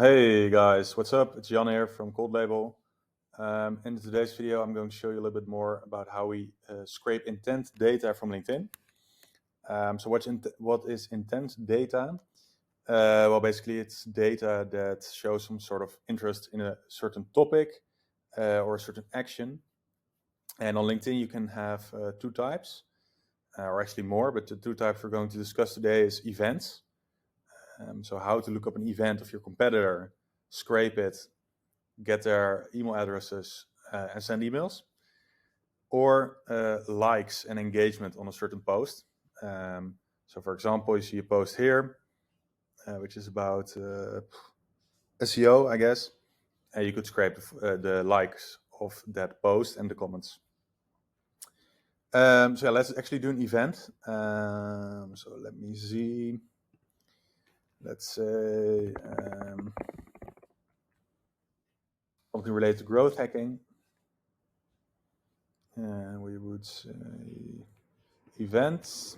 Hey guys, what's up? It's Jan here from Cold Label. In today's video, I'm going to show you a little bit more about how we scrape intent data from LinkedIn. What is intent data? Well, basically, it's data that shows some sort of interest in a certain topic or a certain action. And on LinkedIn, you can have two types, or actually more, but the two types we're going to discuss today is events. So how to look up an event of your competitor, scrape it, get their email addresses and send emails, or likes and engagement on a certain post. So for example, you see a post here, which is about SEO, I guess. You could scrape the likes of that post and the comments. So yeah, let's actually do an event. So let me see. Let's say something related to growth hacking. And we would say events.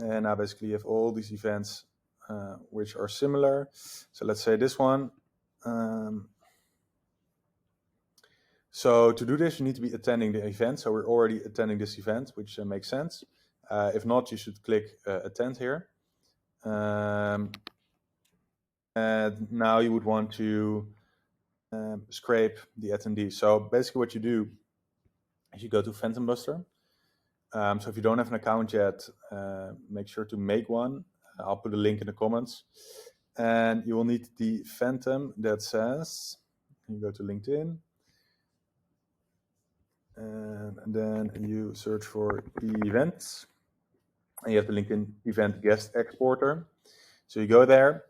And now basically you have all these events which are similar. So let's say this one. So to do this, you need to be attending the event. So we're already attending this event, which makes sense. If not, you should click attend here. And now you would want to scrape the attendees. So basically what you do is you go to phantombuster. So if you don't have an account yet, make sure to make one. I'll put a link in the comments. And you will need the phantom that says, you go to LinkedIn, and then you search for events, and you have the LinkedIn event guest exporter. So you go there,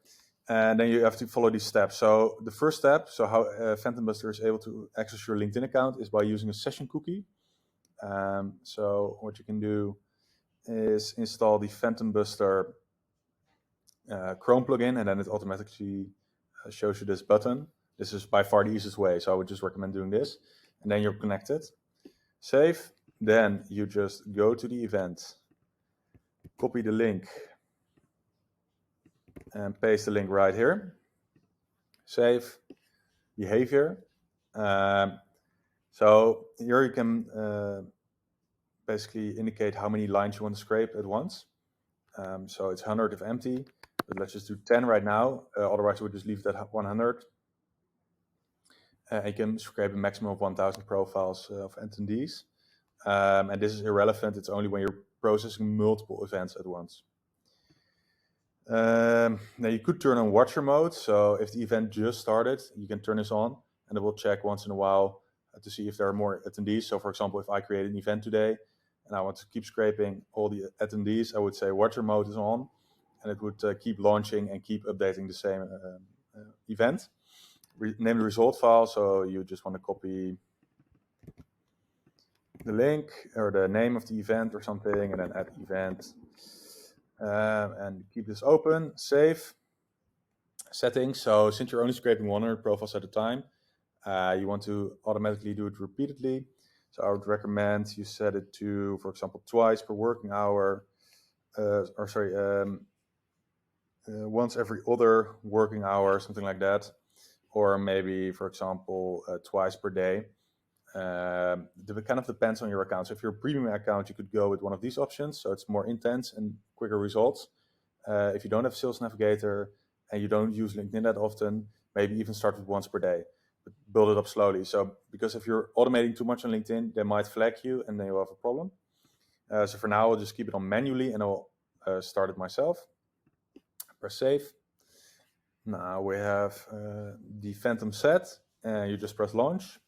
and then you have to follow these steps. So the first step, so how phantombuster is able to access your LinkedIn account is by using a session cookie. So what you can do is install the phantombuster Chrome plugin, and then it automatically shows you this button. This is by far the easiest way, so I would just recommend doing this. And then you're connected. Save. Then you just go to the event, copy the link, and paste the link right here. Save. Behavior. So here you can basically indicate how many lines you want to scrape at once. So it's 100 if empty, but let's just do 10 right now. Otherwise, we'll just leave it at 100. You can scrape a maximum of 1,000 profiles of attendees. And this is irrelevant. It's only when you're processing multiple events at once. Now you could turn on watcher mode. So if the event just started, you can turn this on, and it will check once in a while to see if there are more attendees. So for example, if I create an event today and I want to keep scraping all the attendees, I would say watcher mode is on, and it would keep launching and keep updating the same event. Name the result file. So you just want to copy the link or the name of the event or something, and then add event. And keep this open, save. Settings. So since you're only scraping 100 profiles at a time, you want to automatically do it repeatedly. So I would recommend you set it to, for example, twice per working hour, once every other working hour, something like that. Or maybe, for example, twice per day. It kind of depends on your account. So if you're a premium account, you could go with one of these options. So it's more intense and quicker results. If you don't have Sales Navigator and you don't use LinkedIn that often, maybe even start with once per day, but build it up slowly. So because if you're automating too much on LinkedIn, they might flag you and then you'll have a problem. So for now, I'll just keep it on manually and I'll start it myself. Press save. Now we have the Phantom set, and you just press launch.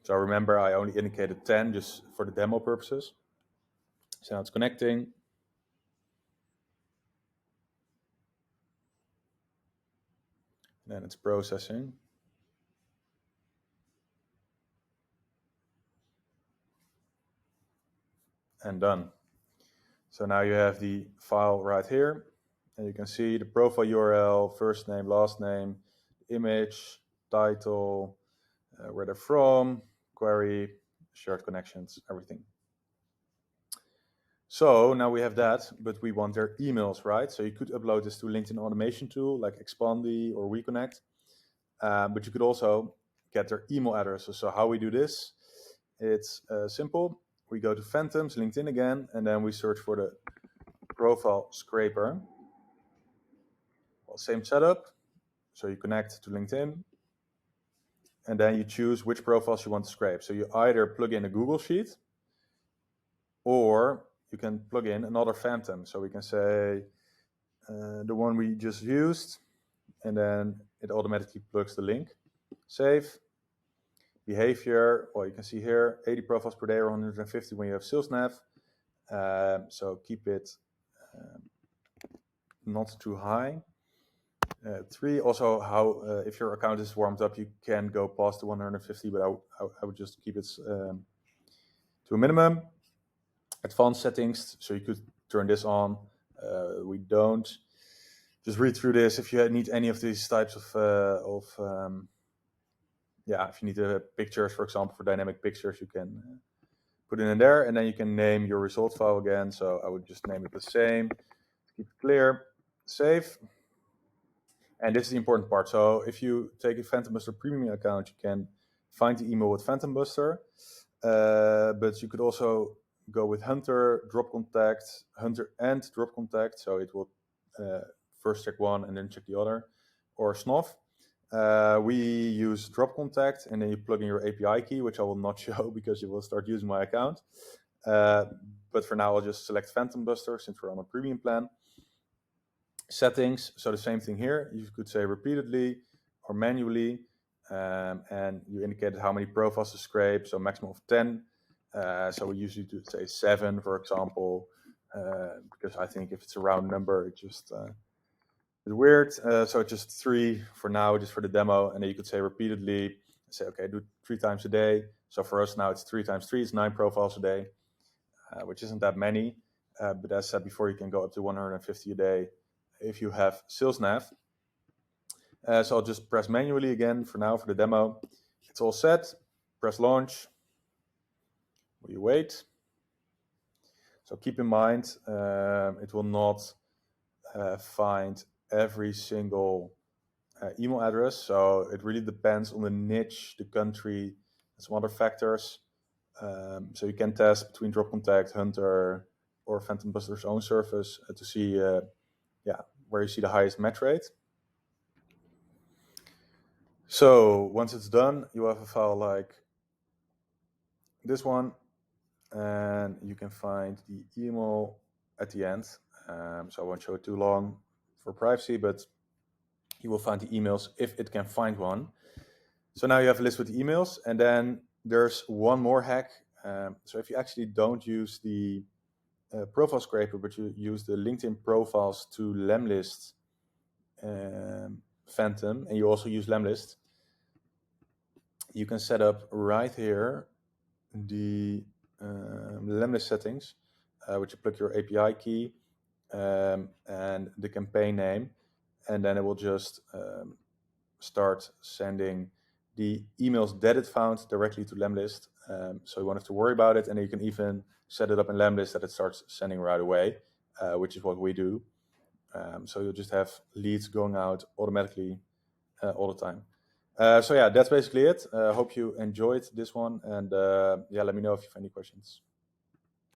So remember, I only indicated 10 just for the demo purposes. So now it's connecting. Then it's processing. And done. So now you have the file right here. And you can see the profile URL, first name, last name, image, title, where they're from, query, shared connections, everything. So now we have that, but we want their emails, right? So you could upload this to LinkedIn automation tool like Expandy or WeConnect, but you could also get their email addresses. So how we do this, it's simple. We go to Phantoms, LinkedIn again, and then we search for the profile scraper. Well, same setup. So you connect to LinkedIn, and then you choose which profiles you want to scrape. So you either plug in a Google Sheet, or you can plug in another Phantom. So we can say the one we just used, and then it automatically plugs the link. Save. Behavior, well, you can see here 80 profiles per day or 150 when you have sales nav. So keep it not too high. 3, also how if your account is warmed up, you can go past the 150, but I would just keep it to a minimum. Advanced settings, so you could turn this on. We don't. Just read through this. If you need any of these types of if you need pictures, for example, for dynamic pictures, you can put it in there, and then you can name your result file again. So I would just name it the same. Keep it clear. Save. And this is the important part. So if you take a phantombuster premium account, you can find the email with phantombuster, but you could also go with Hunter, drop contact, Hunter and drop contact. So it will first check one and then check the other, or Snuff. We use drop contact, and then you plug in your API key, which I will not show because you will start using my account. But for now, I'll just select phantombuster since we're on a premium plan. Settings, so the same thing here. You could say repeatedly or manually, and you indicated how many profiles to scrape, so maximum of 10. So we usually do say 7, for example, because I think if it's a round number, it just it's weird. So just 3 for now, just for the demo, and then you could say repeatedly. Say, okay, do 3 times a day. So for us now, it's 3 times 3, it's 9 profiles a day, which isn't that many. But as I said before, you can go up to 150 a day if you have sales nav. So I'll just press manually again for now for the demo. It's all set. Press launch. We wait. So keep in mind, it will not find every single email address. So it really depends on the niche, the country, and some other factors. So you can test between Drop Contact, Hunter, or phantombuster's own service to see where you see the highest match rate. So once it's done, you have a file like this one, and you can find the email at the end. So I won't show it too long for privacy, but you will find the emails if it can find one. So now you have a list with the emails, and then there's one more hack. So if you actually don't use the profile scraper, but you use the LinkedIn profiles to Lemlist Phantom, and you also use Lemlist, you can set up right here the Lemlist settings, which you plug your API key and the campaign name, and then it will just start sending the emails that it found directly to Lemlist. So you won't have to worry about it, and you can even set it up in Lemlist that it starts sending right away, which is what we do. So you'll just have leads going out automatically all the time. So yeah, that's basically it. Hope you enjoyed this one, and let me know if you have any questions.